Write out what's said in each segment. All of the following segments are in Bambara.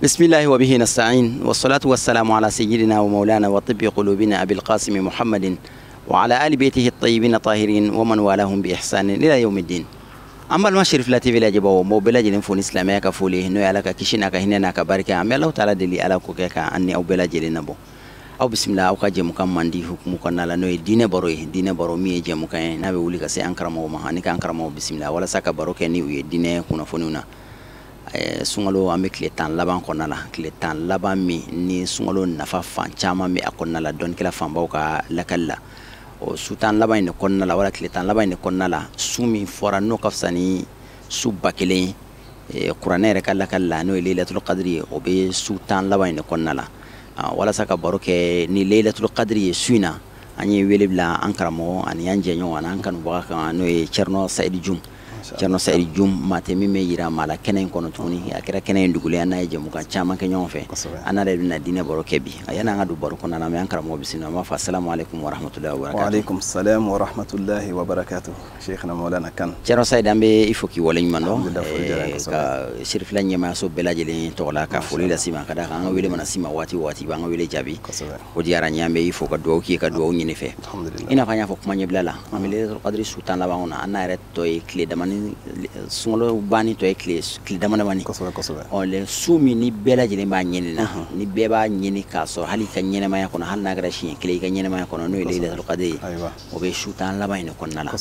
بسم الله وبه نستعين والصلاة والسلام على سيدنا ومولانا وطب قلوبنا أبي القاسم محمد وعلى آل بيته الطيبين الطاهرين ومن والاهم بإحسان إلى يوم الدين. أما المشرف لا تبي لاجبه وموبلا جلين فون إسلامي كفولي نو على كيشنا كهنا كبارك أما الله تعالى دلي على كوكا أني أو بلا جلين نبو أو بسم الله أو كجيم كم مندي حكم كنا لا نوي دين برو مي جيم كأن نبي ولي كسي أنكرمه ما هني كأنكرمه بسم الله ولا سك برو كني وي دين كنا فنونا sungalo ame kletan laban konna la kletan laban mi ni sungalo nafa fan chama mi akonna la don kila fan bawka lakalla o sutan laban ne konna la wala kletan laban ne konna la sumi fora no kafsani subba kelen qur'ana re kala kala no lailatul qadri o be sutan laban ne konna la wala saka baroke ni lailatul qadri suina ani welibla ankaramo ani anje nyo an kan baka no cerno said jum Cerno Said Jum matemi me yira mala kenen kono tuni akira kenen dugule ana jemu kan chama ke nyonfe ana de na dine boro kebi ayana ngadu boro kono na me ankara mo bisina ma fa assalamu alaikum wa rahmatullahi wa barakatuh. Wa alaikum assalam wa rahmatullahi wa barakatuh. Sheikhna Maulana kan Cerno Said ambe ifoki wala nyimando ka shirif la nyema so belajele to la ka foli la sima kada kan wele mana sima wati ba ngawele jabi o diara nyambe ifo ka do ki ka do nyine fe ina fanya fo kuma nyeblala amele qadri sultan la bauna ana reto e clé de sungalo bani to ekle damana bani ole sumi ni bela jele ba nyini na ni beba nyini kaso hali kan nyene ma yakono hal nagara shi kile kan nyene ma yakono no lailatul qadri o be shutan la bayno konna la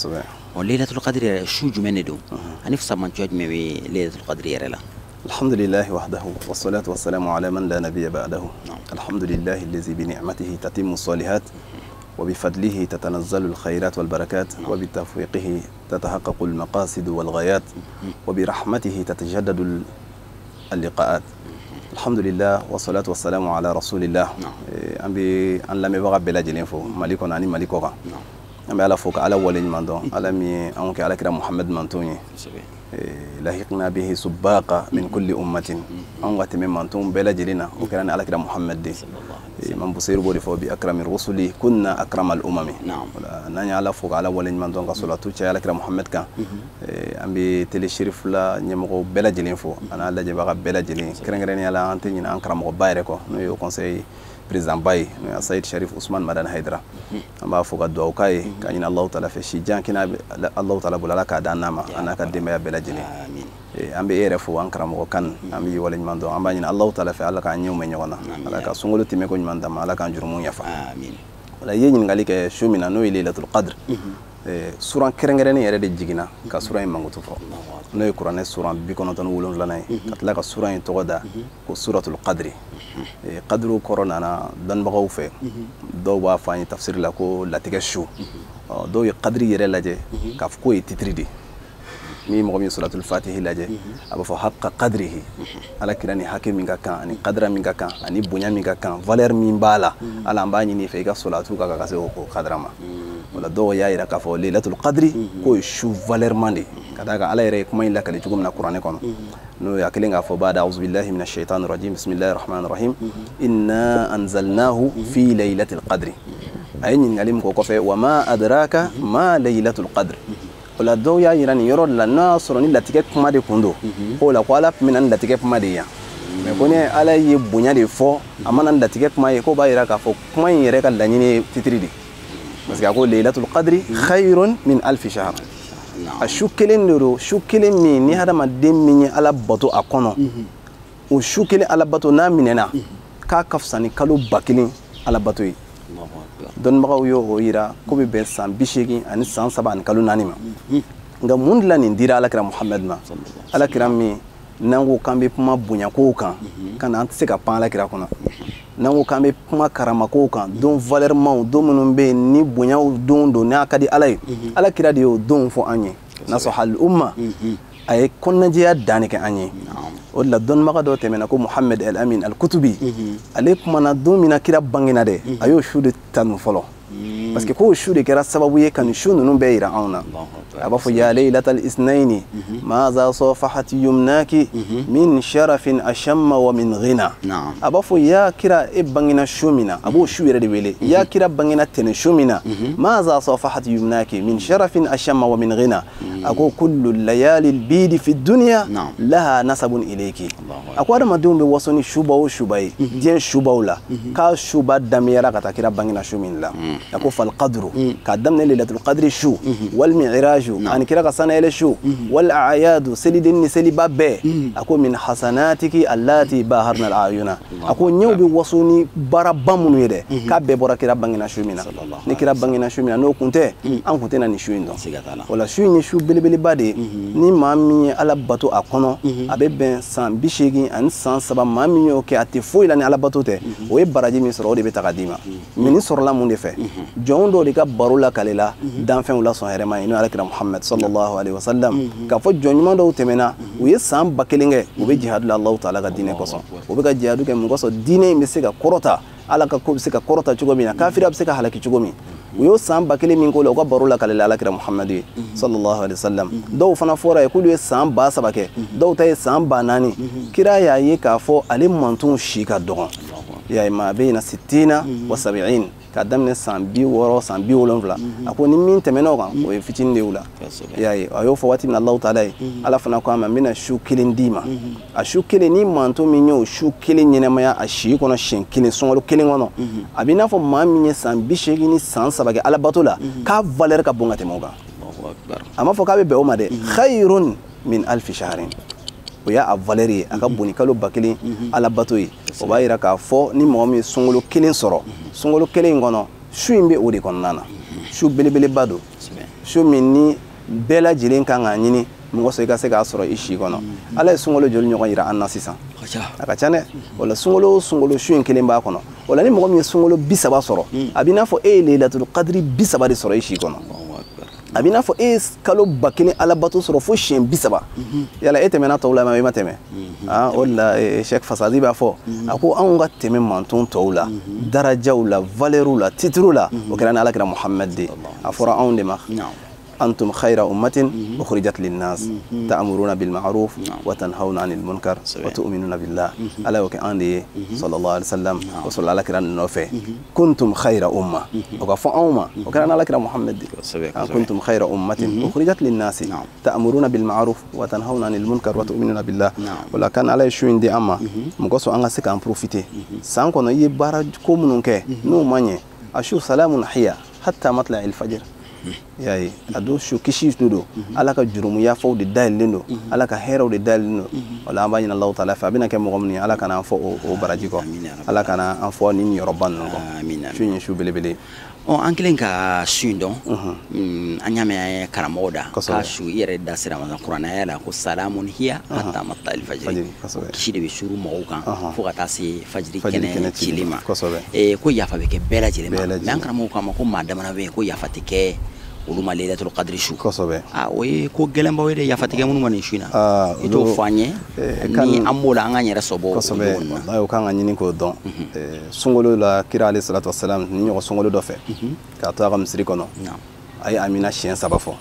o lailatul qadri shuju menedo anif saman tuaj mewe lailatul qadri yarela الحمد لله وحده والصلاة والسلام على من لا نبي بعده الحمد لله الذي بنعمته تتم الصالحات وبفضله تتنزل الخيرات والبركات وبتوفيقه تتحقق المقاصد والغايات وبرحمته تتجدد اللقاءات الحمد لله والصلاة والسلام على رسول الله أن لم يبغى بلا جلين فو ملكنا أني ملكوكا أم على فوق على ولين مندون على مي أنك على كرام محمد منتوني لاحقنا به سباقا من كل أمة أنك تمن منتون بلا جلينا وكران على كرام محمد دي من بصير بودي فو بأكرم الرسل كنا أكرم الأمم نعم ناني على فوق على ولين مندون كصلاة توجه على كرام محمد كان أم بتلي شريف لا نيمو بلا جلين فو أنا على جبهة بلا جلين كرنجرني على أنتي نين أكرم وبايركو نيو كونسي président Baye no Said Sharif Ousmane Madan Haidara amba foga do kay kanyina Allah Taala fe shijan kina Allah Taala bulala ka danama anaka demaya bela jini amin ambe ere fo ankara mo kan ambi wala nyimando amba nyina Allah Taala fe Allah ka nyew me nyona ala ka sungolo time ko nyimanda ala ka jurumu yafa amin wala yeyin ngali ke shumina no lailatul qadr suran kerengere ni yere de jigina ka suran mangutu fo no Qur'an suran bi kono tan wulon lanay katla ka suran to goda ko suratul qadri qadru corona na dan bagaw fe do wa fani tafsir la ko latige shu do qadri yere laje ka ko titridi mi mo mi suratul fatih laje aba fo haqqa qadrihi ala kirani hakimi kan ani qadra mi kan ani bunya mi kan valeur mi bala ala mbani ni fe ga salatu ka ka se ko qadrama wala do ya ira ka fo lailatul qadri ko shu valeur mandi kadaga ala ire kuma illa kali tugum na qur'ane kono no ya kelinga fo bada auzu billahi minash shaitanir rajim bismillahir rahmanir rahim inna anzalnahu fi lailatul qadri ayni ngalim ko fe wa ma adraka ma lailatul qadr wala do ya ira ni yoro la nasro ni latike kuma de kundo ko la kwala minan latike kuma de ya me kone ala yi bunya de fo amana latike kuma ko ba ira ka fo kuma yere ka lanyini titridi parce que ko lailatul qadri khairun min alf shahr ashukelen nero shukelen mi ni hada ma demmi ala bato akono o shukelen ala bato na minena ka kafsani kalo bakilin ala bato yi don magaw yo hoira ko be ben san bishegi ani san saba an kalo nani ma nga mundla ni dira ala kira Muhammad ma ala kira mi nango kambe puma bunya ko kan kana antse ka pan ala kira kono nango kambe puma karama ko kan don valeur ma do munun be ni bunya don do na kadi alay ala kira de don fo anye nasahal umma ay konna jiya dani ke anye wala don maga do temena ko Muhammad al Amin al Kutubi alaykum na do mina kira bangina de ayo shude tan folo parce que ko shu de kɛra sababu ye kan shu nunu bɛɛ yira anw na a b'a fɔ ya laylatal isnaini ma za safahat yumnaki min sharafin ashamma wa min ghina a b'a fɔ ya kira e bangina shu min na a b'o shu yɛrɛ de wele ya kira bangina tɛnɛ shu min na ma za safahat yumnaki min sharafin ashamma wa min ghina a ko kullu layali albidi fi dunya laha nasabun ilayki a ko adamadenw bɛ waso ni shuba o shuba ye diɲɛ shubaw la ka shuba damiyara ka taa kira bangina shu min la a ko fal qadru ka daminɛ lailatul qadri shu wal mi'raj ani kira ka sanayɛlɛ shu wal a'yadu seliden ni seliba bɛɛ a ko min hasanatiki allati baharna al ayuna a ko ɲɛw bɛ waso ni baaraba minnu ye dɛ k'a bɛɛ bɔra kira bangina shu min na ni kira bangina shu min na n'o kun tɛ an kun tɛ na ni shu in dɔn wala shu in ye shu belebeleba de ye ni maa min ye ala bato a kɔnɔ a bɛ bɛn san 80 ani san 3 maa min y'o kɛ a tɛ foyi la ni ala bato tɛ o ye baraji min sɔrɔ o de bɛ taga d'i ma mais ni sɔrɔla mun de fɛ jɔn dɔw de ka baro la kale la danfɛnw la sɔn hɛrɛma ye n'o ye alakira muhammad sallallahu alaihi wasallam k'a fɔ jɔn ɲuman dɔw tɛmɛna u ye san 1000 kɛ u bɛ jihadu la Allahu taala ka diinɛ kɔsɔn u bɛ ka jihadu kɛ mun kɔsɔn diinɛ in bɛ se ka kɔrɔta ala ka ko bɛ se ka kɔrɔta cogo min na kafira bɛ se ka halaki cogo min u y'o san 1000 min k'o la u ka baro la kale la alakira muhammad ye sallallahu alaihi wasallam dɔw fana fɔra ye k'olu ye san 3000 kɛ dɔw ta ye san 4000 kira y'a ye k'a fɔ ale mantunw si ka dɔgɔn ya ma bayna 60 wa 70 ka daminɛ san 60 san 70 a ko ni min tɛmɛna o kan o ye fitinin de y'u la ya ye a y'o fɔ waati min Allahu taala ye ala fana ko a ma n bɛna su kelen d'i ma a su kelen ni manto min y'o su kelen ɲɛnɛmaya a si kɔnɔ siɲɛ kelen sunkalo kelen kɔnɔ a bɛ i n'a fɔ maa min ye san 80 ni san 3 kɛ alabato la k'a valeur ka bon ka tɛmɛ o kan a ma fɔ k'a bɛ bɛn o ma dɛ khayrun min alfi shahrin o y'a valeur ye a ka bon ni kalo 1000 alabato ye o b'a yira k'a fɔ ni mɔgɔ min ye sunkalo kelen sɔrɔ sunkalo kelen in kɔnɔ su in bɛ o de kɔnɔna na su belebeleba don su min ni bɛɛ lajɛlen kan k'a ɲini mɔgɔ sɔrɔ i ka se k'a sɔrɔ i si kɔnɔ ala ye sunkalo joli ɲɔgɔn yira an na sisan a ka ca dɛ o la sunkalo sunkalo su in kelen b'a kɔnɔ o la ni mɔgɔ min ye sunkalo 30 sɔrɔ a b'i n'a fɔ e ye leilatul qadri 30 de sɔrɔ i si kɔnɔ a b'i n'a fɔ e ye kalo 1000 alabato sɔrɔ fo siɲɛ 30 yala e tɛmɛna tɔw la ma i ma tɛmɛ o de la Sheikh Fasadi b'a fɔ a ko anw ka tɛmɛ manton tɔw la darajaw la valeur la titre la o kɛra ni alakira Muhammad de a fɔra anw de ma أنتم خير أمة أخرجت للناس تأمرون بالمعروف وتنهون عن المنكر وتؤمنون بالله ألا وكأن صلى الله عليه وسلم وصلى الله عليه وسلم كنتم خير أمة وكفوا أمة وكان على كلام محمد كنتم خير أمة أخرجت للناس تأمرون بالمعروف وتنهون عن المنكر وتؤمنون بالله ولكن على شو عندي أما مقصو أنا سكان بروفيتي سانكونا يبارج كومنونك نو ماني أشوف سلام حيا حتى مطلع الفجر yayi ado shu kishi tudo ala ka jurumu ya faw de dalilin do ala ka heraw de dalilin do wala amani Allah taala fa bina ke mo gomni ala kana fo o baraji ko ala kana an fo ni yoroban ko amina shu belebele o an kelen ka su don an yame karamo da ka su yere da sira ma qur'ana ya la ko salamun hiya hatta matal fajr kishi de be shuru mo kan fo ka ta se fajri kene chilima ko yafa be ke bela chilima men karamo ko ma ko madama na be ko yafa te ke olu ma leilatul qadri shu kosɛbɛ o ye ko gɛlɛnbaw ye dɛ yafatigɛ minnu ma nin su in na i t'o fɔ an ye ni an b'o la an k'an yɛrɛ sɔbɔ kosɛbɛ o kan ka ɲini k'o dɔn sunkalo la kira alayhi salatu wasalam ni ɲɔgɔn sunkalo dɔ fɛ k'a to a ka misiri kɔnɔ a ye amina siɲɛ 3 fɔ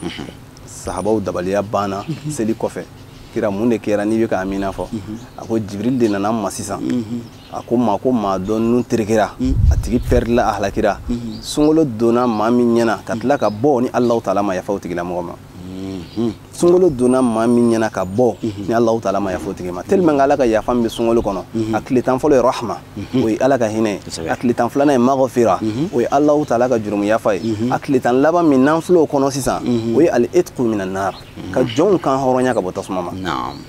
sahabaw dabaliya banna seli kɔfɛ kira mun de kɛra n'i bɛ ka amina fɔ a ko jibril de nana ma sisan a ko maa dɔn nun terikɛra a tigi pɛrila a halakira sunkalo donna maa min ɲɛna ka tila ka bɔ ni Allahu taala ma yafa o tigilamɔgɔ ma sunkalo donna maa min ɲɛna ka bɔ ni Allahu taala ma yafa o tigi ma tellement ala ka yafa min bɛ sunkalo kɔnɔ a tile 10 fɔlɔ ye rahma o ye ala ka hinɛ a tile 10 filanan ye maghfira o ye Allahu taala ka jurumu yafa ye a tile 10 laban min n'an filɛ o kɔnɔ sisan o ye al itqu minan nar ka jɔnw kan hɔrɔnya ka bɔ tasuma ma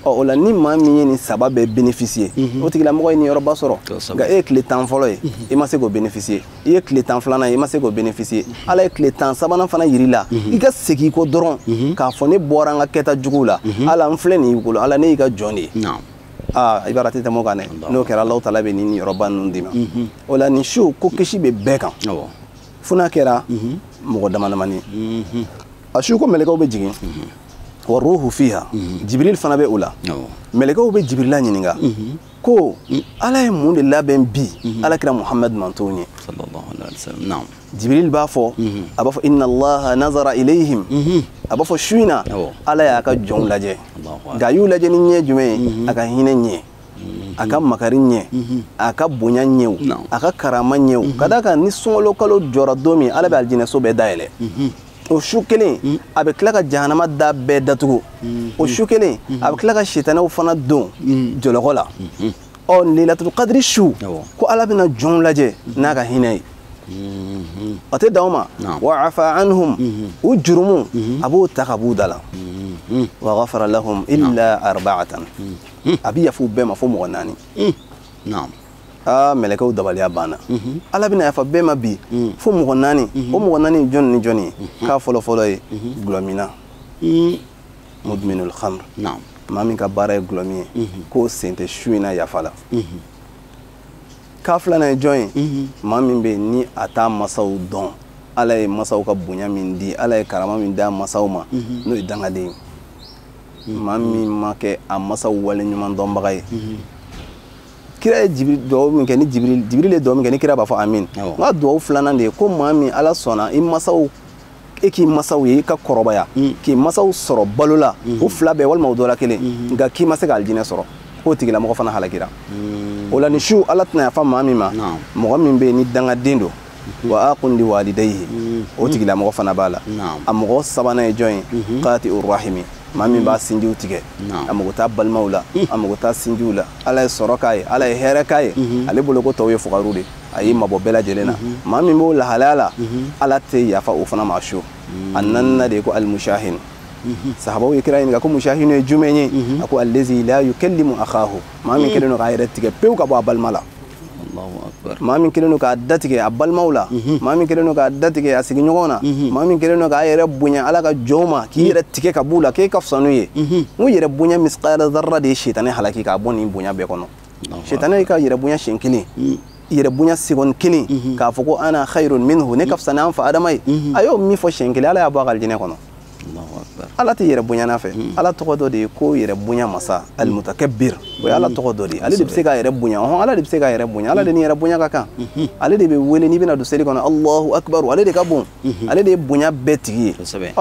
o la ni maa min ye nin saba bɛɛ bénéficier o tigilamɔgɔ ye nin yɔrɔba sɔrɔ nka e ye tile 10 fɔlɔ ye i ma se k'o bénéficier i ye tile 10 filanan ye i ma se k'o bénéficier ala ye tile 10 sabanan fana yiri la i ka segin ko dɔrɔn k'a fɔ ne bɔra an ka kɛta juguw la ala n filɛ nin y'i bolo ala ne y'i ka jɔn de ye i b'a tɛ tɛmɛ o kan dɛ n'o kɛra Allahu taala bɛ nin yɔrɔba ninnu d'i ma o la nin su ko kisi bɛ bɛɛ kan fo n'a kɛra mɔgɔ damadamani a su ko mɛlɛkɛw bɛ jigin wa ruhu fiha jibril fana bɛ o la mɛlɛkɛw bɛ jibrila ɲininka ko ala ye mun de labɛn bi alakira muhamad man t'o ɲɛ sallallahu alaihi wasallam naam jibril b'a fɔ a b'a fɔ inna allaha nazara ilayhim a b'a fɔ su in na ala y'a ka jɔnw lajɛ nka a y'u lajɛ ni ɲɛ jumɛn ye a ka hinɛ ɲɛ a ka makari ɲɛ a ka bonya ɲɛw a ka karama ɲɛw ka d'a kan ni sunkalo kalo jɔra don min ala bɛ alijinɛso bɛɛ dayɛlɛ o su kelen a bɛ tila ka jahanama da bɛɛ datugu o su kelen a bɛ tila ka sitanɛw fana don jɔlɔkɔ la ɔ lailatul qadri su ko ala bɛna jɔnw lajɛ n'a ka hinɛ ye o tɛ dan o ma wa afa anhum u jurumu a b'o ta ka b'u da la wa ghafara lahum illa arba'atan a bɛ yafa u bɛɛ ma fo mɔgɔ 4 mɛlɛkɛw dabaliya banna ala bɛna yafa bɛɛ ma bi fo mɔgɔ 4 o mɔgɔ 4 jɔn ni jɔn ye k'a fɔlɔ ye gulɔmina mudminul khamr maa min ka baara ye gulɔmi ye k'o sen tɛ su in na yafa la k'a filanan ye jɔn ye maa min bɛ yen ni a t'a masaw dɔn ala ye masaw ka bonya min di ala ye karama min d'a masaw ma n'o ye dangaden ye maa min ma kɛ a masaw wale ɲuman dɔnbaga ye kira ye duwawu min kɛ ni jibril ye duwawu min kɛ ni kira b'a fɔ amin n ka duwawu filanan de ye ko maa min ala sɔnna k'i masaw ye i ka kɔrɔbaya k'i masaw sɔrɔ balo la o fila bɛɛ walima o dɔ la kelen nka k'i ma se ka alijinɛ sɔrɔ k'o tigilamɔgɔ fana halakira o la ni su ala tɛna yafa maa min ma mɔgɔ min bɛ yen ni dangaden don wa aqun li walidayhi o tigilamɔgɔ fana b'a la a mɔgɔ sabanan ye jɔn ye qati urrahimi maa min b'a sinjiw tigɛ a mago t'a balimaw la a mago t'a sinjiw la ala ye sɔrɔ k'a ye ala ye hɛrɛ k'a ye ale bolo ko tɔw ye fugaru de a y'i mabɔ bɛɛ lajɛlen na maa min b'o lahalaya la ala tɛ yafa o fana ma su a naaninan de ye ko almushahin sahabaw ye kira ɲininka ko mushahinu ye jumɛn ye a ko allazi la yukallimu akhahu maa min kɛlen don k'a yɛrɛ tigɛ pewu ka bɔ a balima la maa min kɛlen don k'a datigɛ a balimaw la maa min kɛlen don k'a datigɛ a sigiɲɔgɔnw na maa min kɛlen don k'a yɛrɛ bonya ala ka jɔnw ma k'i yɛrɛ tigɛ ka b'u la k'e ka fisa n'u ye n ko yɛrɛ bonya misqala zarra de ye sitanɛ halaki k'a bɔ nin bonya bɛɛ kɔnɔ sitanɛ ye ka yɛrɛ bonya siɲɛ kelen yɛrɛ bonya segon kelen k'a fɔ ko ana khairun minhu ne ka fisa n'an fa adama ye a y'o min fɔ siɲɛ kelen ala y'a bɔ a ka alijinɛ kɔnɔ ala tɛ yɛrɛ bonya n'a fɛ ala tɔgɔ dɔ de ye ko yɛrɛ bonya masa almutakabbir o ye ala tɔgɔ dɔ de ye ale de bɛ se k'a yɛrɛ bonya ala de bɛ se k'a yɛrɛ bonya ala de ni yɛrɛ bonya ka kan ale de bɛ wele n'i bɛna don seli kɔnɔ allahu akbar ale de ka bon ale de ye bonya bɛɛ tigi ye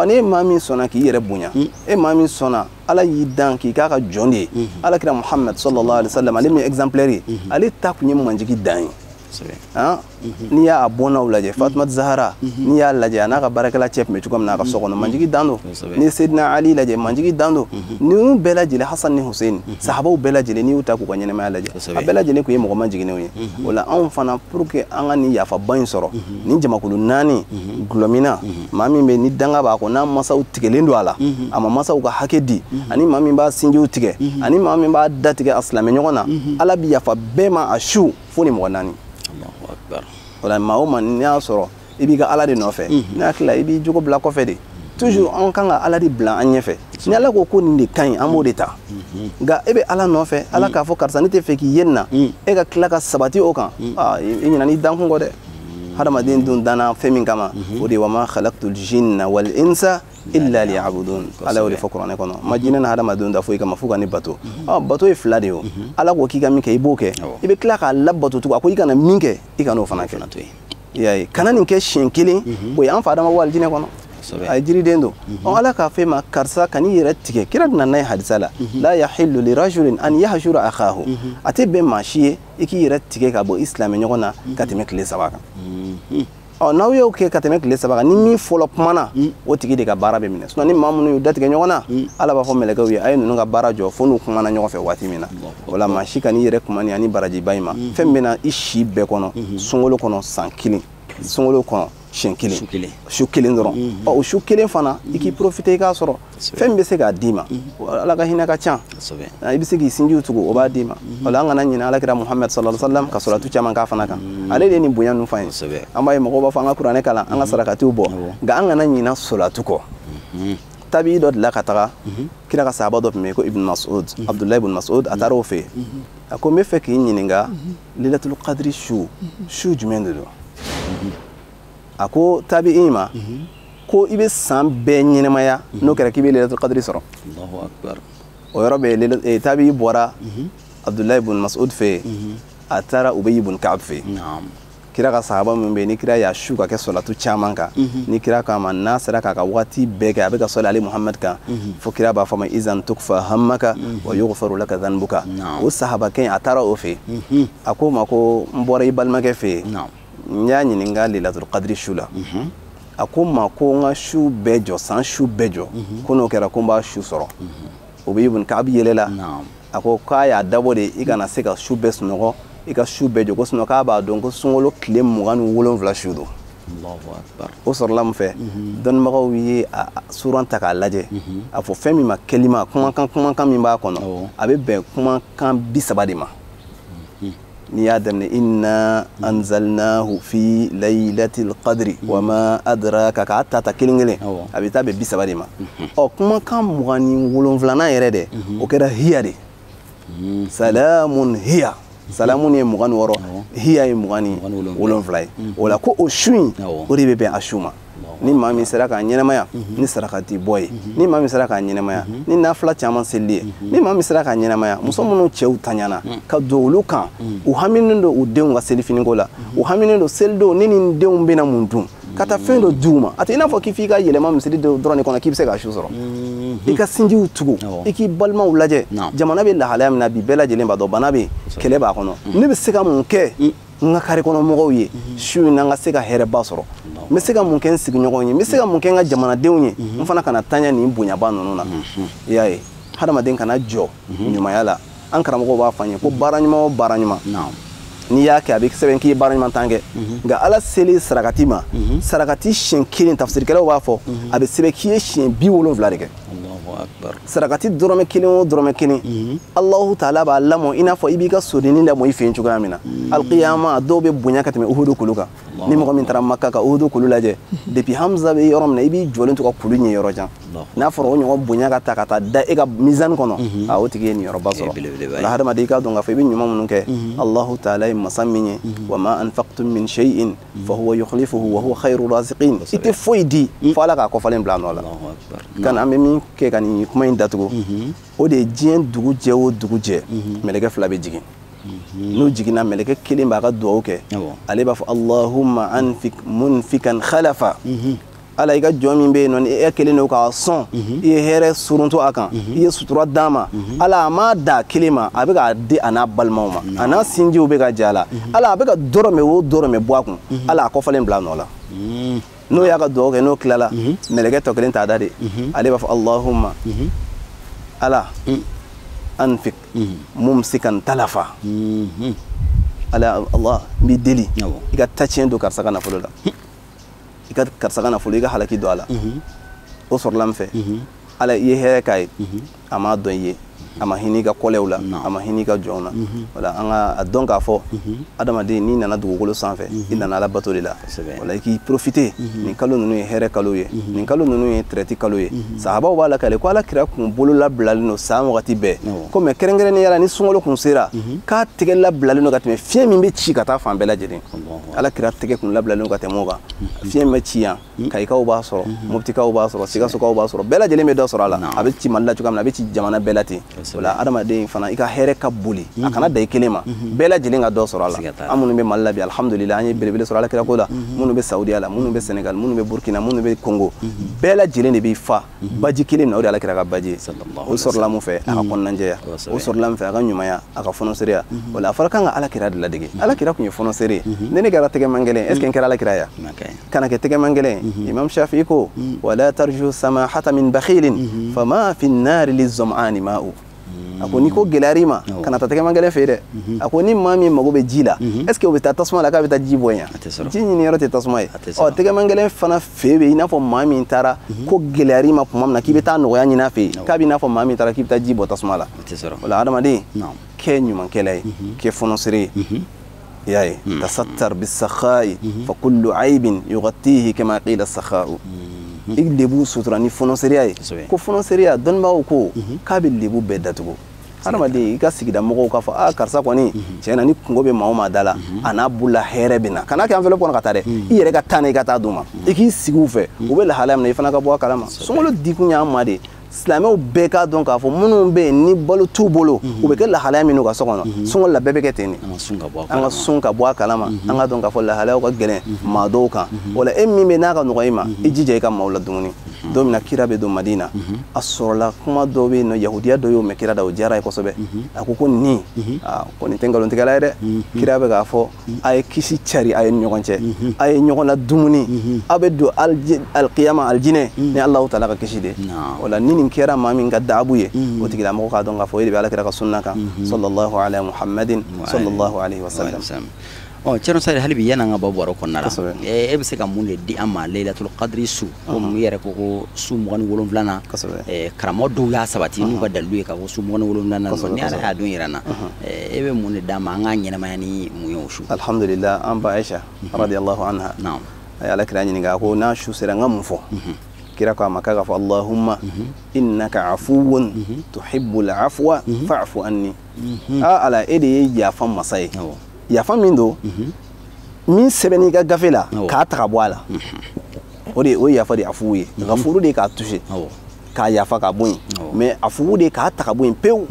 n'e maa min sɔnna k'i yɛrɛ bonya e maa min sɔnna ala y'i dan k'i k'a ka jɔn de ye alakira muhammad sallallahu alaihi wasallam ale min ye exemplaire ye ale ta kun ye manjigi dan ye n'i y'a bɔnnaw lajɛ Fatumata Zahara n'i y'a lajɛ a n'a ka baarakɛla cɛ tun bɛ cogo min na a ka so kɔnɔ manjigi dan don n'i ye Seydina Ali lajɛ manjigi dan don ninnu bɛɛ lajɛlen Hasan ni Hussein sahabaw bɛɛ lajɛlen n'i y'u ta k'u ka ɲɛnamaya lajɛ a bɛɛ lajɛlen tun ye mɔgɔ manjiginɛw ye o la anw fana pour que an ka nin yafaba in sɔrɔ nin jamakulu 4 gulɔmina maa min bɛ ni danga b'a kɔ n'a masaw tigɛlen don a la a ma masaw ka hakɛ di ani maa min b'a sinjiw tigɛ ani maa min b'a datigɛ a silamɛɲɔgɔn na ala bɛ yafa bɛɛ ma a su fo ni mɔgɔ 4 wala maa o maa n'i y'a sɔrɔ i b'i ka ala de nɔfɛ ne hakili la i b'i jogo bila kɔfɛ de toujours an kan ka ala de bila an ɲɛfɛ ni ala ko ko nin de ka ɲi an b'o de ta nka e bɛ ala nɔfɛ ala k'a fɔ karisa ne tɛ fɛ k'i ye nin na e ka tila ka sabati o kan i ɲinɛ n'i dankun kɔ dɛ hadamaden dun danna fɛn min kama o de ye wa ma khalaqtul jinna wal insa illa liya'budun ala y'o de fɔ kuranɛ kɔnɔ ma jinɛ na hadamadenw da foyi kama fo ka ni bato bato ye 2 de ye ala ko k'i ka min kɛ i b'o kɛ i bɛ tila k'a labato tugun a ko i kana min kɛ i kana o fana kɛ i y'a ye kana nin kɛ siɲɛ kelen o ye an fa adama bɔ alijinɛ kɔnɔ a ye jiriden don ala k'a fɔ e ma karisa ka n'i yɛrɛ tigɛ kira bɛna n'a ye hadisa la la yahillu li rajulin an yahshura akhahu a tɛ bɛn maa si ye i k'i yɛrɛ tigɛ ka bɔ i silamɛɲɔgɔn na ka tɛmɛ tile 3 kan n'aw y'o kɛ ka tɛmɛ tile 3 kan ni min fɔlɔ kumana o tigi de ka baara bɛ minɛ sinon ni maa minnu y'u datigɛ ɲɔgɔn na ala b'a fɔ mɛlɛkɛw ye a ye ninnu ka baara jɔ fo n'u kumana ɲɔgɔn fɛ waati min na o la maa si ka n'i yɛrɛ kumani ani barajiba in ma fɛn bɛna i si bɛɛ kɔnɔ sunkalo kɔnɔ san 1 sunkalo kɔnɔ siɲɛ 1 su 1 dɔrɔn o su 1 fana i k'i profiter i k'a sɔrɔ fɛn bɛ se k'a d'i ma ala ka hinɛ ka ca i bɛ se k'i sinjiw tugu o b'a d'i ma wala an kana ɲinɛ alakira muhamad sallallahu alaihi wasallam ka salatu caman k'a fana kan ale de ye nin bonya ninnu f'an ye an b'a ye mɔgɔw b'a fɔ an ka kuranɛ kalan an ka sarakatiw bɔ nka an kana ɲinɛ salatu kɔ tabi dɔ dilan ka taga kira ka sahaba dɔ tun bɛ yen ko ibn mas'ud abdullahi ibn mas'ud a taara o fɛ yen a ko n bɛ fɛ k'i ɲininka lailatul qadri su jumɛn de don a ko tabi'in ma ko ko i bɛ san bɛɛ ɲɛnɛmaya n'o kɛra k'i bɛ Lailatul Qadri sɔrɔ. Allahu akbar. O yɔrɔ bɛ tabi bɔra Abdullah ibn Mas'ud fɛ yen a taara Ubay ibn Ka'b fɛ yen. Kira ka sahaba min bɛ yen ni kira y'a su ka kɛ salatu caman kan ni kira k'a ma n'a sera k'a ka waati bɛɛ kɛ a bɛ ka sɔli ale Muhammad kan fo kira b'a fɔ ma izan tukfa hammaka wa yughfaru laka dhanbuka. O sahaba kɛ a taara o fɛ yen a ko ma ko n bɔra i balimakɛ fɛ yen n y'a ɲininka Lailatul Qadri su la a ko ma ko n ka su bɛɛ jɔ san su bɛɛ jɔ ko n'o kɛra ko n b'a su sɔrɔ. Ubay ibn Ka'b yelela a ko k'a y'a dabɔ de i kana se ka su bɛɛ sunɔgɔ i ka su bɛɛ jɔ ko sinon k'a b'a dɔn ko sunkalo tile 27 su don. Allahu akbar. O sɔrɔla mun fɛ dɔnnibagaw ye suran ta k'a lajɛ a fɔ fɛn min ma kelima kumakan min b'a kɔnɔ a bɛ bɛn kumakan 30 de ma. N'i y'a daminɛ inna anzalnahu fi laylatil qadri wa ma adraka k'a ta kelen kelen a bɛ taa bɛn 30 de ma. Ɔ kumakan 27nan yɛrɛ dɛ o kɛra hiya de. Salamun hiya. Salamun ye 26 hiya ye 27 ye. O la ko o su in o de bɛ bɛn a su ma. Ni maa min sera k'a ɲɛnɛmaya ni sarakati bɔ ye ni maa min sera k'a ɲɛnɛmaya ni nafila caman seli ye ni maa min sera k'a ɲɛnɛmaya muso minnu cɛw taɲana ka don olu kan u haminen don u denw ka selifiniko la u haminen don selidon ni nin denw bɛna mun dun ka taa fɛn dɔ d'u ma a tɛ i n'a fɔ k'i f'i ka yɛlɛma misiri dɔrɔn de kɔnɔ k'i bɛ se k'a su sɔrɔ i ka sinjiw tugu i k'i balimaw lajɛ jamana bɛ lahalaya min na bi bɛɛ lajɛlen b'a dɔn bana bɛ kɛlɛ b'a kɔnɔ ne bɛ se ka mun kɛ n ka kari kɔnɔ mɔgɔw ye su in na n ka se ka hɛrɛba sɔrɔ n bɛ se ka mun kɛ n sigiɲɔgɔnw ye n bɛ se ka mun kɛ n ka jamanadenw ye n fana kana taɲa nin bonyaba ninnu na i y'a ye hadamaden kana jɔ ɲumanya la an karamɔgɔw b'a fɔ an ye ko baara ɲuman o baara ɲuman n'i y'a kɛ a bɛ sɛbɛn k'i ye baara ɲuman tan kɛ nka ala seli sarakati ma sarakati siɲɛ 1 tafsirikɛlaw b'a fɔ a bɛ sɛbɛn k'i ye siɲɛ 70 de kɛ sarakati dɔrɔmɛ 1 o dɔrɔmɛ 1 Allahu taala b'a lamɔ i n'a fɔ i b'i ka sodennin lamɔ i fɛ yen cogoya min na alqiyama dɔw bɛ bonya ka tɛmɛ Uhudu kulu kan ni mɔgɔ min taara Maka ka Uhudu kulu lajɛ depuis Hamza bɛ yɔrɔ min na i b'i jɔlen to ka kulu ɲɛ yɔrɔ jan n'a fɔra o ɲɔgɔn bonya ka taa da e ka mizani kɔnɔ o tigi ye nin yɔrɔba sɔrɔ la hadamaden i k'a dɔn k'a fɔ i bɛ ɲuman minnu kɛ Allahu taala ye masa min ye wa ma anfaqtum min shay'in fa huwa yukhlifuhu wa huwa khayru raziqin i tɛ foyi di fo ala k'a kɔfalen bila a nɔ la kana an bɛ min kɛ ka nin kuma in datugu o de ye diɲɛ dugu jɛ o dugu jɛ mɛlɛkɛ 2 bɛ jigin n'u jiginna mɛlɛkɛ 1 b'a ka dugawu kɛ ale b'a fɔ Allahumma anfik munfikan khalafa ala i ka jɔn min bɛ yen nɔ ni e kelen don k'a sɔn i ye hɛrɛ surunto a kan i ye sutura d'a ma ala a m'a da 1 ma a bɛ k'a di a n'a balimaw ma a n'a sinjiw bɛ ka ja la ala a bɛ ka dɔrɔmɛ o dɔrɔmɛ bɔ a kun ala a kɔfalen bila a nɔ la n'o y'a ka dugawu kɛ n'o tilala mɛlɛkɛ tɔ 1 t'a da de ale b'a fɔ Allahumma ala anfik mumsikan talafa ala Allah n b'i deli i ka taciyɛn don karisa ka nafolo la i ka karisa ka nafolo i ka halaki don a la o sɔrɔla min fɛ ala i ye hɛrɛ k'a ye a m'a dɔn i ye a ma hinɛ i ka kɔlɛw la a ma hinɛ i ka jɔnw na wala an ka a dɔn k'a fɔ adamaden n'i nana dugukolo sanfɛ i nana ala bato de la wala i k'i profiter nin kalo ninnu ye hɛrɛ kalo ye nin kalo ninnu ye traite kalo ye sahabaw b'a lakale ko ala kira kun bolo labilalen don san wagati bɛɛ ko mais kɛrɛnkɛrɛnnenya la ni sunkalo kun sera k'a tɛgɛ labilalen don ka tɛmɛ fiɲɛ min bɛ ci ka taa fan bɛɛ lajɛlen ala kira tɛgɛ kun labilalen don ka tɛmɛ o kan fiɲɛ bɛ ci yan kayikaw b'a sɔrɔ moptikaw b'a sɔrɔ sikasokaw b'a sɔrɔ bɛɛ lajɛlen bɛ dɔ sɔrɔ a la a bɛ ci mali la cogoya min na a bɛ ci jamana bɛɛ la ten wala adamaden fana i ka hɛrɛ ka boli a kana da i kelen ma bɛɛ lajɛlen ka dɔ sɔrɔ a la an minnu bɛ mali la bi alhamdulillah an ye belebele sɔrɔ ala kira ko la minnu bɛ saudiya la minnu bɛ senegal minnu bɛ burkina minnu bɛ congo bɛɛ lajɛlen de b'i fa baji kelen na o de ala kira ka baji ye o sɔrɔla mun fɛ a ka kɔnɔnajɛya o sɔrɔla min fɛ a ka ɲumanya a ka fɔnɔsereya wala a fɔra kan ka ala kira de ladege ala kira kun ye fɔnɔsere ye ne ne kɛra tɛgɛman gɛlɛn est ce que n kɛra ala kira ya kana kɛ tɛgɛman gɛlɛn imam shafi'i ko wala tarju samahata min bakhilin fama fi nnari lizam'ani ma'u a ko n'i ko gɛlɛyar'i ma kana taa tɛgɛman gɛlɛn fɛ yen dɛ a ko ni maa min mago bɛ ji la est ce que o bɛ taa tasuma la k'a bɛ taa ji bɔ yan ji ɲini yɔrɔ tɛ tasuma ye ɔ tɛgɛman gɛlɛn fana fɛ bɛ i n'a fɔ maa min taara ko gɛlɛyar'i ma tuma min na k'i bɛ taa nɔgɔya ɲini a fɛ yen k'a bɛ i n'a fɔ maa min taara k'i bɛ taa ji bɔ tasuma la o la adamaden kɛ ɲumankɛla ye kɛ fɔnɔsere ye i y'a ye tasattar bisakha'i fa kullu aibin yughatihi kama qila sakha'u i lebu sutura ni fɔnɔsereya ye ko fɔnɔsereya dɔnnibagaw ko k'a bɛ lebu bɛɛ datugu hadamaden i ka sigida mɔgɔw k'a fɔ karisa kɔni tiɲɛ na ni kungo bɛ maa o maa da la a n'a bolola hɛrɛ bɛ na kana kɛ enveloppe kɔnɔ ka taa dɛ i yɛrɛ ka taa n'a i ka taa d'u ma i k'i sigi u fɛ u bɛ lahalaya min na i fana ka bɔ a kalama sunkalo dikun y'an ma de silamɛw bɛɛ k'a dɔn k'a fɔ minnu bɛ yen ni balo t'u bolo u bɛ kɛ lahalaya min n'u ka so kɔnɔ sunkalo la bɛɛ bɛ kɛ ten de an ka sun ka bɔ a kalama an ka dɔn k'a fɔ lahalayaw ka gɛlɛn maa dɔw kan wala e min bɛ n'a ka nɔgɔ i ma i jija i ka maaw la dumuni don min na kira bɛ don Madina a sɔrɔla kuma dɔw bɛ yen nɔ yahudiya dɔ y'o mɛn kira da o diyara ye kosɛbɛ a ko nin ko nin tɛ nkalontigɛla ye dɛ kira bɛ k'a fɔ a ye kisi cari a ye ɲɔgɔn cɛ a ye ɲɔgɔn la dumuni a bɛ don alikiyama alijinɛ ni Alahu taala ka kisi de wala ni nin kɛra maa min ka daabu ye o tigilamɔgɔ k'a dɔn k'a fɔ e de bɛ Alakira ka sunna kan sallallahu ala Muhammadin sallallahu alaihi wasallam Cerno Sayid hali bi yan'an ka bɔ baro kɔnɔna la e bɛ se ka mun de di an ma Laylatul Qadri su komi i yɛrɛ ko ko su 27 nan karamɔgɔ dɔw y'a sabati n'u ka dalilu ye k'a fɔ su 27 nan ni Ala y'a don yira n na e bɛ mun de d'a ma an ka ɲɛnamaya ni mun ye o su alhamdulillah an ba Aisha radiyallahu anha a ye Alakira ɲininka ko n'a su sera n ka mun fɔ kira ko a ma k'a ka fɔ Allahumma innaka afuwun tuhibbul afwa fa'fu anni Ala e de ye yafa masa ye yafa min don min sɛbɛnni ka gafe la k'a ta ka bɔ a la o yafa de afuwu ye gafuru de k'a touché k'a yafa ka bɔ yen mais afuwu de k'a ta ka bɔ yen pewu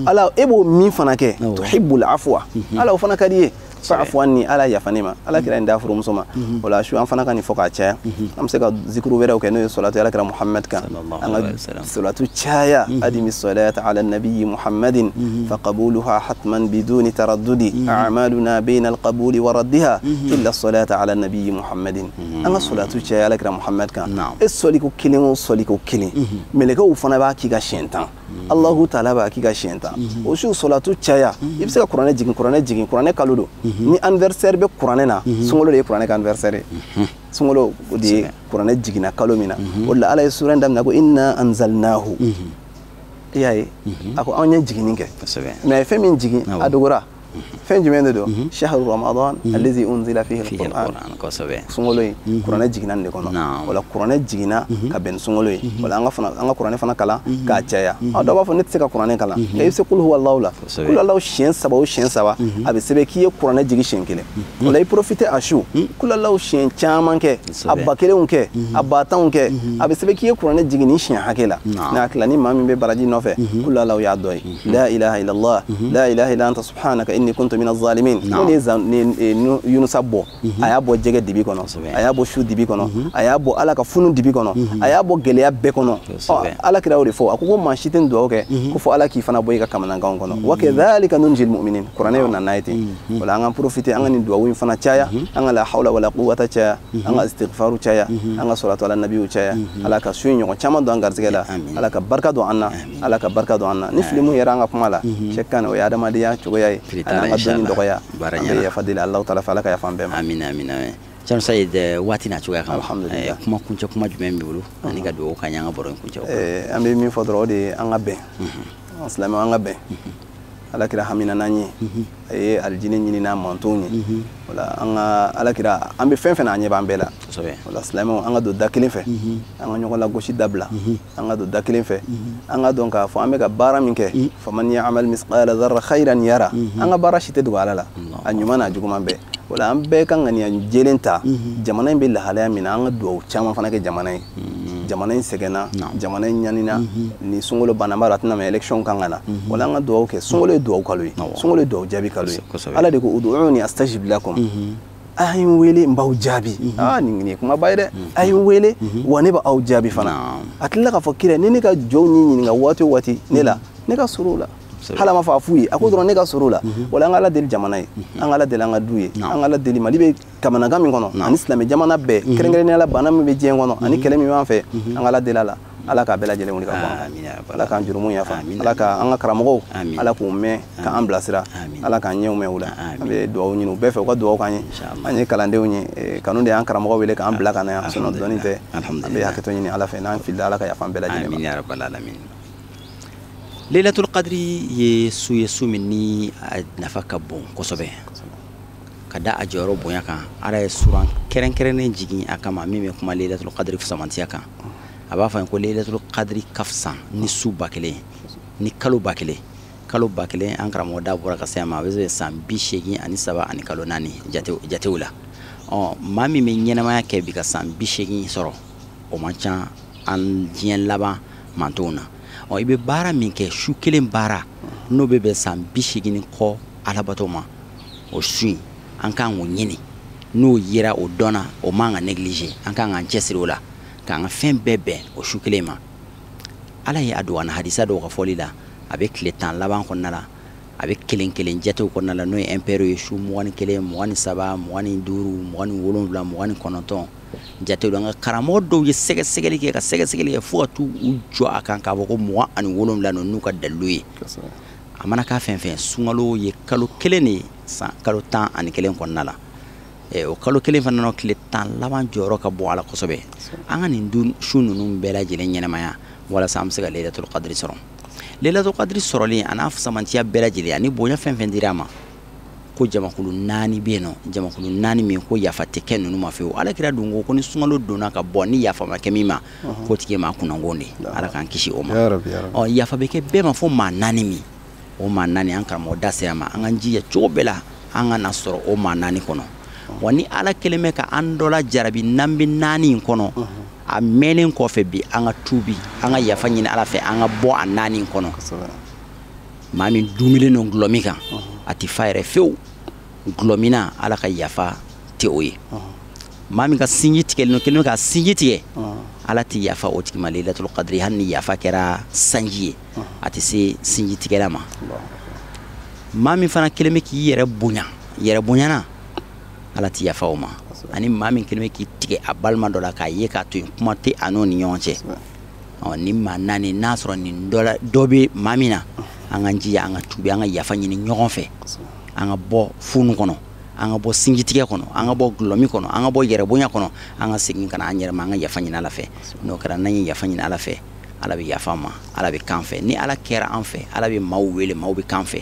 Ala e b'o min fana kɛ tuhibbul afwa Ala o fana ka di ye fa'fu anni Ala yafa ne ma Alakira in da furumuso ma o la su an fana ka nin fɔ k'a caya an bɛ se ka zikuru wɛrɛw kɛ n'o ye salatu Alakira Muhammad kan an ka salatu caya adimi salata ala nabiyyi Muhammadin faqabuluha hatman biduni taraddudi a'maluna bayna alqabuli wa raddiha illa salata ala nabiyyi Muhammadin an ka salatu caya Alakira Muhammad kan e sɔliko kelen o sɔliko kelen mɛlɛkɛw fana b'a k'i ka siɲɛ 10 Allahu taala b'a k'i ka siɲɛ 10 o su salatu caya i bɛ se ka kuranɛ jigin kuranɛ kalo don ni anniversaire bɛ kuranɛ na sunkalo de ye kuranɛ ka anniversaire sunkalo de ye kuranɛ jiginna kalo min na o de la Ala ye sura in daminɛ ko inna anzalnahu i y'a ye a ko anw ye jiginni kɛ mais a ye fɛn min jigin a dogora fɛn jumɛn de don shahru ramadan allazi unzila fihi alquran sunkalo in kuranɛ jiginna nin de kɔnɔ wala kuranɛ jiginna ka bɛn sunkalo ye wala an ka kuranɛ fana kalan k'a caya a dɔw b'a fɔ ne tɛ se ka kuranɛ kalan i bɛ se kul huwallahu la kul huwallahu siɲɛ 3 o siɲɛ 3 a bɛ sɛbɛn k'i ye kuranɛ jigi siɲɛ 1 wala i profite a su kul huwallahu siɲɛ caman kɛ a ba kelenw kɛ a ba tanw kɛ a bɛ sɛbɛn k'i ye kuranɛ jigi nin siɲɛ hakɛ la ne hakili la ni maa min bɛ baraji nɔfɛ kul huwallahu y'a dɔ ye la ilaha illallah la ilaha illa anta subhanaka inni kuntu minaz zalimin ni Yunusa bɔ a y'a bɔ jɛgɛ dibi kɔnɔ a y'a bɔ su dibi kɔnɔ a y'a bɔ Ala ka funu dibi kɔnɔ a y'a bɔ gɛlɛya bɛɛ kɔnɔ Alakira y'o de fɔ a ko maa si tɛ dugawu kɛ ko fɔ Ala k'i fana bɔ i ka kamanaganw kɔnɔ wa kadhalika nunjil mu'minin kuranɛ y'o na n'a ye ten wala an ka profite an ka nin dugawu in fana caya an ka la hawla wala quwwata caya an ka istighfaru caya an ka salatu ala nabiyu caya Ala ka su in ɲɔgɔn caman don an garisɛgɛ la Ala ka barika don an na Ala ka barika don an na ni fili mun yɛrɛ an ka kuma la Sheikh o ye adamadenya cogoya ye an ka dɔnni dɔgɔya an bɛ yafa deli Alahu taala fɛ Ala ka yafa an bɛɛ ma amina Cerno Sayid waati n'a cogoya kan kuma kuncɛ kuma jumɛn b'i bolo ani ka dugawu k'an ye an ka baro in kuncɛ an bɛ min fɔ dɔrɔn o de ye an ka bɛn silamɛw an ka bɛn Alakira hamina n'an ye a ye alijinɛ ɲini n'an mantonw ye wala an ka Alakira an bɛ fɛn fɛn na an ɲɛ b'an bɛɛ la wala silamɛw an ka don da kelen fɛ an ka ɲɔgɔn lagosi dabila an ka don da kelen fɛ an ka dɔn k'a fɔ an bɛ ka baara min kɛ faman ya'mal misqala dharra khayran yara an ka baara si tɛ dogo Ala la a ɲuman n'a juguman bɛɛ wala an bɛɛ kan ka nin jelen ta jamana in bɛ lahalaya min na an ka dugawu caman fana kɛ jamana ye jamana in sɛgɛnna jamana in ɲanina ni sunkalo banna b'a la a tɛna mɛn élection kan ka na wala an ka dugawu kɛ sunkalo ye dugawu kalo ye sunkalo ye dugawu jaabi kalo ye Ala de ko ud'uuni astajib lakum a ye n wele n b'aw jaabi nin ye kumaba ye dɛ a ye n wele wa ne b'aw jaabi fana a tilala k'a fɔ kira ni ne ka jɔnw ɲininka waati o waati ne la ne ka sɔrɔ o la hala ma fɔ a f'u ye a ko dɔrɔn ne ka sɔrɔ o la wala an ka Ala deli jamana ye an ka Ala deli an ka du ye an ka Ala deli Mali bɛ kamanagan min kɔnɔ ani silamɛ jamana bɛɛ kɛrɛnkɛrɛnnenya la bana min bɛ diɲɛ kɔnɔ ani kɛlɛ min b'an fɛ an ka Ala deli a la Ala k'a bɛɛ lajɛlen wuli ka bɔ Ala k'an jurumu yafa Ala ka an ka karamɔgɔw Ala k'u mɛn k'an bilasira Ala k'an ɲɛw mɛn u la an bɛ dugawu ɲini u bɛɛ fɛ u ka dugawu k'an ye an ye kalandenw ye kanu de y'an karamɔgɔ wele k'an bila ka na yan sinon dɔnni tɛ an bɛ hakɛto ɲini Ala fɛ n'an filila Ala ka yafa an bɛɛ lajɛlen ma Laylatul Qadri ye su min ni a nafa ka bon kosɛbɛ ka da a jɔyɔrɔ bonya kan Ala ye suran kɛrɛnkɛrɛnnen jigin a kama min bɛ kuma Laylatul Qadri fusamantiya kan a b'a fɔ ko Laylatul Qadri ka fisa ni su 1000 ni kalo 1000 kalo 1000 an karamɔgɔ da bɔra ka se ma a bɛ san 87 ani kalo 4 jatew la maa min bɛ ɲɛnamaya kɛ bi ka san 80 sɔrɔ o man ca an diɲɛ laban mantonw na i bɛ baara min kɛ su kelen baara n'o bɛ bɛn san 80 kɔ alabato ma o su in an kan k'o ɲini n'o yera o dɔnna o man ka négliger an kan k'an cɛsiri o la k'an ka fɛn bɛɛ bɛn o su kelen ma ala ye a don an hadisa dɔw ka fɔli la a bɛ tile 10 laban kɔnɔna la a bɛ kelen kelen jatew kɔnɔna la n'o ye impériaux ye su 21 23 25 27 29 jatew an ka karamɔgɔ dɔw ye sɛgɛsɛgɛli kɛ ka sɛgɛsɛgɛli kɛ fo ka t'u jɔ a kan k'a fɔ ko 27 n'u ka dalilu ye a mana k'a fɛn fɛn sunkalo ye kalo kelen de kalo 11 kɔnɔna la o kalo kelen fana na tile 10 laban jɔyɔrɔ ka bɔ ala kosɛbɛ an ka nin dun su ninnu bɛɛ lajɛlen ɲɛnamaya walasa an bɛ se ka Laylatul Qadri sɔrɔ Laylatul Qadri sɔrɔlen a n'a samantiya bɛɛ lajɛlen ani bonya fɛn fɛn dir'a ma ko jamakulu 4 bɛ yen nɔ jamakulu 4 min ko yafa tɛ kɛ ninnu ma fewu Alakira dun ko ni sunkalo donna ka bɔ ni yafa ma kɛ min ma ko tigi ma kunnangon de ala k'an kisi o ma yafa bɛ kɛ bɛɛ ma fo maa 4 min o maa 4 an karamɔgɔ da sera ma an ka jija cogo bɛɛ la an ka na sɔrɔ o maa 4 kɔnɔ wa ni ala kelen bɛ ka an dɔ la jarabi n'an bɛ 4 in kɔnɔ a mɛnlen kɔfɛ bi an ka tuubi an ka yafa ɲini ala fɛ an ka bɔ a 4 in kɔnɔ maa min dumilen don gulɔmi kan a tɛ fa yɛrɛ fewu gulɔmina ala ka yafa tɛ o ye maa min ka sinji tigɛlen don kelen bɛ ka sinji tigɛ ala tɛ yafa o tigi ma Laylatul Qadri hali ni yafa kɛra sanji ye a tɛ se sinji tigɛla ma maa min fana kelen bɛ k'i yɛrɛ bonya yɛrɛ bonyana ala tɛ yafa o ma ani maa min kelen bɛ k'i tigɛ a balima dɔ la k'a ye k'a to yen kuma tɛ a n'o ni ɲɔgɔn cɛ ni maa 4 n'a sɔrɔ nin dɔ bɛ maa min na an ka jija an ka tubi an ka yafa ɲini ɲɔgɔn fɛ an ka bɔ funu kɔnɔ an ka bɔ sinjitigɛ kɔnɔ an ka bɔ gulɔmi kɔnɔ an ka bɔ yɛrɛbonya kɔnɔ an ka segin ka na an yɛrɛ ma an ka yafa ɲini ala fɛ n'o kɛra n'an ye yafa ɲini ala fɛ ala bɛ yafa ma ala bɛ kan fɛ ni ala kɛra an fɛ ala bɛ maaw wele maaw bɛ kan fɛ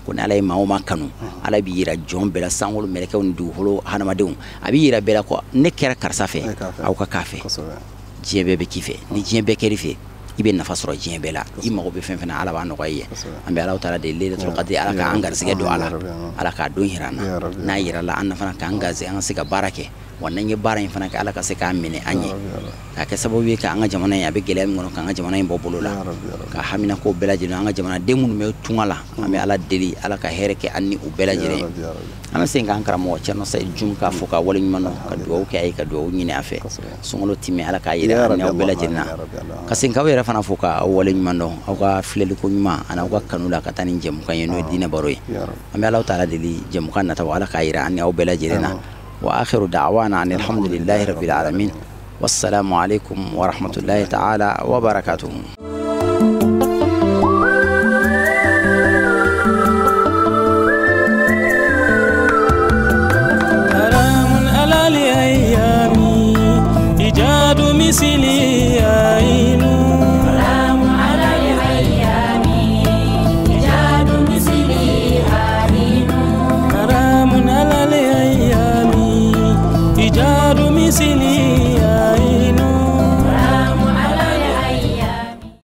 ko ni ala ye maaw ma kanu ala bɛ yira jɔn bɛɛ la sankolo mɛlɛkɛw ni dugukolo hadamadenw a bɛ yira bɛɛ la ko ne kɛra karisa fɛ aw ka k'a fɛ diɲɛ bɛɛ bɛ k'i fɛ ni diɲɛ bɛɛ kɛr'i fɛ i bɛ nafa sɔrɔ diɲɛ bɛɛ la i mago bɛ fɛn fɛn na ala b'a nɔgɔya i ye an bɛ Alahu taala deli Laylatul Qadri ala k'an garisɛgɛ don a la ala k'a don yira an na n'a yira la an fana k'an garisɛgɛ an ka se ka baara kɛ wa n'an ye baara in fana kɛ ala ka se k'an minɛ an ye k'a kɛ sababu ye k'an ka jamana in a bɛ gɛlɛya min kɔnɔ k'an ka jamana in bɔ bolo la ka hamina ko bɛɛ lajɛlen an ka jamanaden minnu bɛ tunga la an bɛ ala deli ala ka hɛrɛ kɛ an ni u bɛɛ lajɛlen an bɛ segin k'an karamɔgɔ Cerno Sayidu Jum k'a fɔ ka waleɲuman dɔn ka dugawu kɛ a ye ka dugawu ɲini a fɛ sunkalo tɛmɛ ala k'a yira an ni aw bɛɛ lajɛlen na ka segin k'aw yɛrɛ fana fɔ ka waleɲuman dɔn aw ka filɛliko ɲuman ani aw ka kanu la ka taa ni jɛmukan ye n'o ye diinɛ baro ye an bɛ Alahu taala deli jɛmukan nataw ala k'a yira an ni aw bɛɛ lajɛlen na وآخر دعوانا أن الحمد لله رب العالمين والسلام عليكم ورحمة الله تعالى وبركاته. حرام على الأيام إيجاد مثلي